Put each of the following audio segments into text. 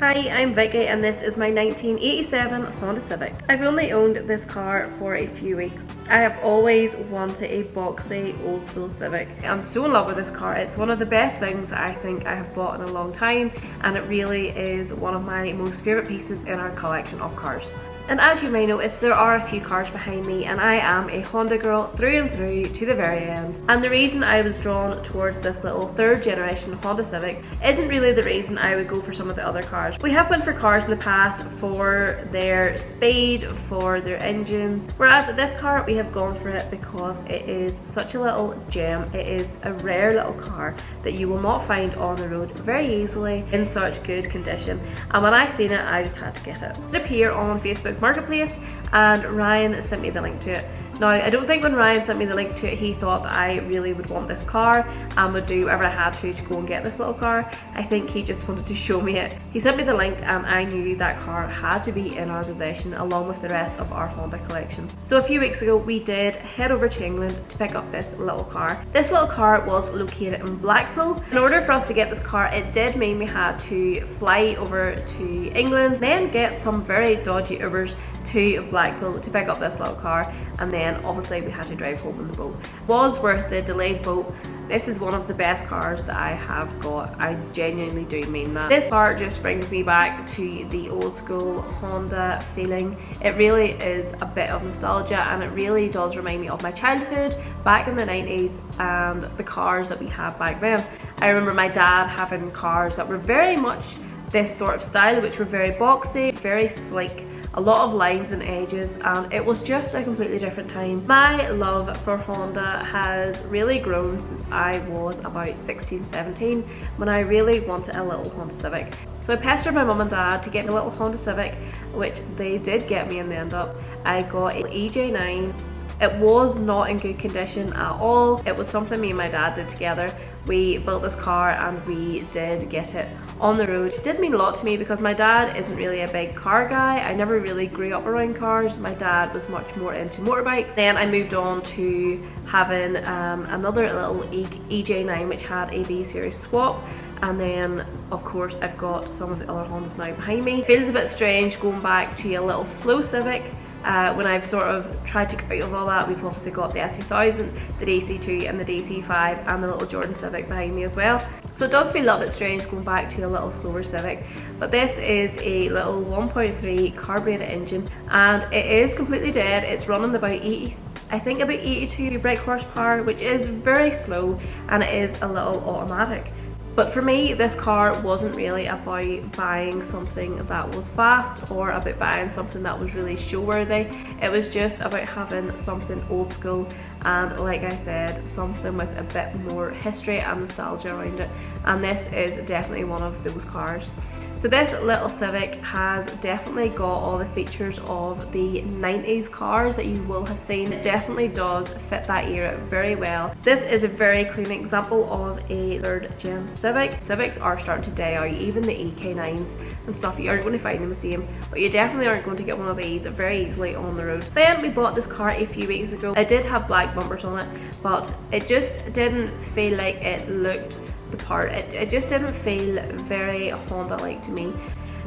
Hi, I'm Vicky and this is my 1987 Honda Civic. I've only owned this car for a few weeks. I have always wanted a boxy, old school Civic. I'm so in love with this car. It's one of the best things I think I have bought in a long time, and it really is one of my most favourite pieces in our collection of cars. And as you may notice, there are a few cars behind me, and I am a Honda girl through and through to the very end. And the reason I was drawn towards this little third generation Honda Civic isn't really the reason I would go for some of the other cars. We have went for cars in the past for their speed, for their engines, whereas at this car we have gone for it because it is such a little gem. It is a rare little car that you will not find on the road very easily in such good condition. And when I seen it, I just had to get it. It appeared on Facebook Marketplace and Ryan sent me the link to it. Now, I don't think when Ryan sent me the link to it, he thought that I really would want this car and would do whatever I had to go and get this little car. I think he just wanted to show me it. He sent me the link and I knew that car had to be in our possession along with the rest of our Honda collection. So a few weeks ago, we did head over to England to pick up this little car. This little car was located in Blackpool. In order for us to get this car, it did mean we had to fly over to England, then get some very dodgy Ubers to Blackpool to pick up this little car, and then obviously we had to drive home on the boat. It was worth the delayed boat. This is one of the best cars that I have got. I genuinely do mean that. This car just brings me back to the old school Honda feeling. It really is a bit of nostalgia, and it really does remind me of my childhood back in the 90s and the cars that we had back then. I remember my dad having cars that were very much this sort of style, which were very boxy, very sleek, a lot of lines and edges, and it was just a completely different time. My love for Honda has really grown since I was about 16, 17 when I really wanted a little Honda Civic. So I pestered my mum and dad to get me a little Honda Civic, which they did get me in the end up. I got an EJ9. It was not in good condition at all. It was something me and my dad did together. We built this car and we did get it on the road. It did mean a lot to me because my dad isn't really a big car guy. I never really grew up around cars. My dad was much more into motorbikes. Then I moved on to having another little EJ9 which had a B series swap. And then of course I've got some of the other Hondas now behind me. It feels a bit strange going back to a little slow Civic. When I've sort of tried to get out of all that, we've obviously got the S2000, the DC2 and the DC5 and the little Jordan Civic behind me as well. So it does feel a little bit strange going back to a little slower Civic, but this is a little 1.3 carbureted engine and it is completely dead. It's running about 80, I think about 82 brake horsepower, which is very slow, and it is a little automatic. But for me, this car wasn't really about buying something that was fast or about buying something that was really show-worthy. It was just about having something old school and, like I said, something with a bit more history and nostalgia around it. And this is definitely one of those cars. So this little Civic has definitely got all the features of the 90s cars that you will have seen. It definitely does fit that era very well. This is a very clean example of a third gen Civic. Civics are starting to die out, even the EK9s and stuff. You aren't going to find them the same, but you definitely aren't going to get one of these very easily on the road. Then we bought this car a few weeks ago. It did have black bumpers on it, but it just didn't feel like it looked the part. It just didn't feel very Honda-like to me.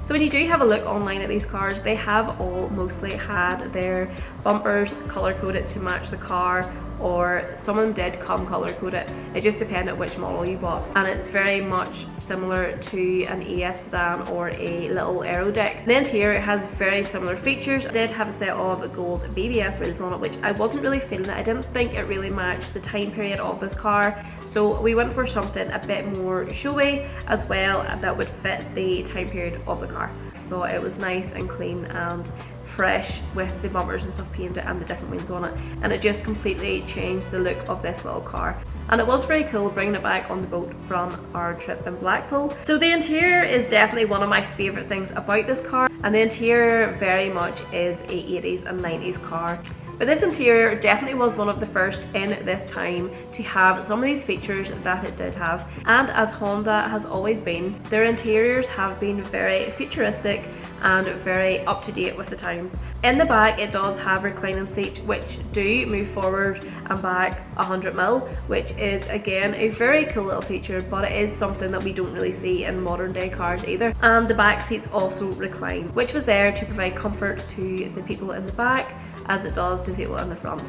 So when you do have a look online at these cars, they have all mostly had their bumpers color coded to match the car, or someone did come color code it. It just depended which model you bought, and it's very much similar to an EF sedan or a little aero deck. The interior has very similar features. It did have a set of gold BBS wheels on it, which I wasn't really feeling it. I didn't think it really matched the time period of this car, so we went for something a bit more showy as well that would fit the time period of the car. I thought it was nice and clean and fresh with the bumpers and stuff painted and the different wheels on it, and it just completely changed the look of this little car. And it was very cool bringing it back on the boat from our trip in Blackpool. So the interior is definitely one of my favourite things about this car, and the interior very much is a 80s and 90s car. But this interior definitely was one of the first in this time to have some of these features that it did have. And as Honda has always been, their interiors have been very futuristic and very up to date with the times. In the back it does have reclining seats which do move forward and back 100mm, which is again a very cool little feature, but it is something that we don't really see in modern day cars either. And the back seats also recline, which was there to provide comfort to the people in the back as it does to the people in the front.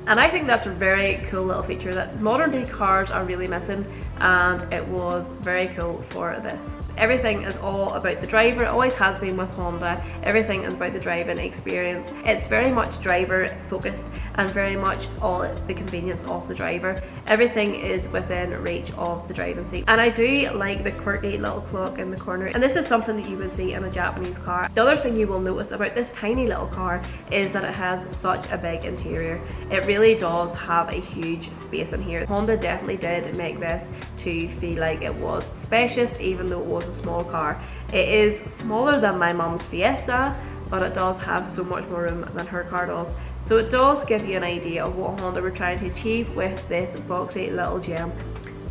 And I think that's a very cool little feature that modern day cars are really missing, and it was very cool for this. Everything is all about the driver. It always has been with Honda. Everything is about the driving experience. It's very much driver focused and very much all the convenience of the driver. Everything is within reach of the driving seat. And I do like the quirky little clock in the corner, and this is something that you would see in a Japanese car. The other thing you will notice about this tiny little car is that it has such a big interior. It really does have a huge space in here. Honda definitely did make this to feel like it was spacious, even though it was a small car. It is smaller than my mum's Fiesta, but it does have so much more room than her car does. So it does give you an idea of what Honda were trying to achieve with this boxy little gem.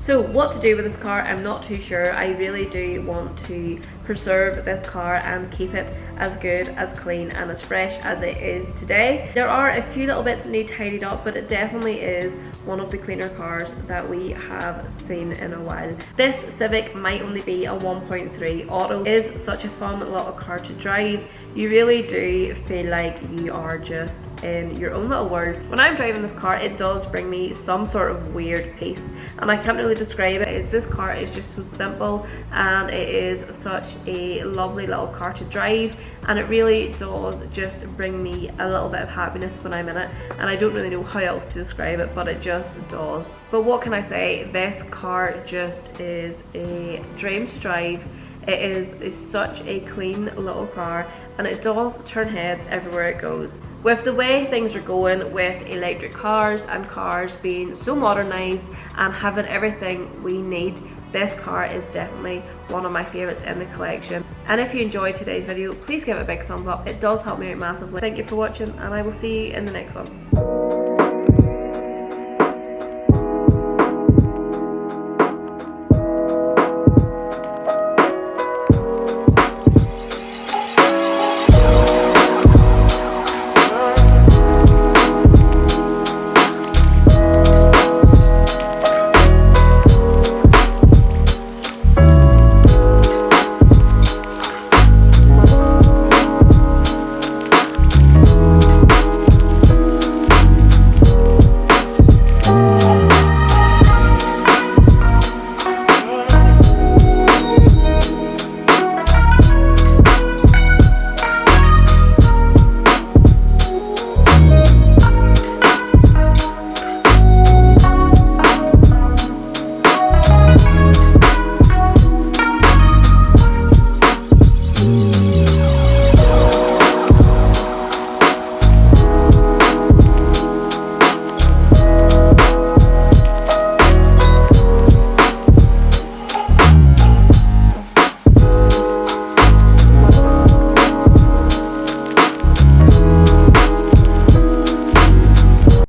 So what to do with this car, I'm not too sure. I really do want to preserve this car and keep it as good, as clean and as fresh as it is today. There are a few little bits that need tidied up, but it definitely is one of the cleaner cars that we have seen in a while. This Civic might only be a 1.3 auto. It is such a fun little car to drive. You really do feel like you are just in your own little world. When I'm driving this car, it does bring me some sort of weird peace, and I can't really describe it. This car is just so simple, and it is such a lovely little car to drive, and it really does just bring me a little bit of happiness when I'm in it, and I don't really know how else to describe it, but it just does. But what can I say, this car just is a dream to drive. It is such a clean little car, and it does turn heads everywhere it goes. With the way things are going with electric cars and cars being so modernised and having everything we need, this car is definitely one of my favourites in the collection. And if you enjoyed today's video, please give it a big thumbs up. It does help me out massively. Thank you for watching, and I will see you in the next one.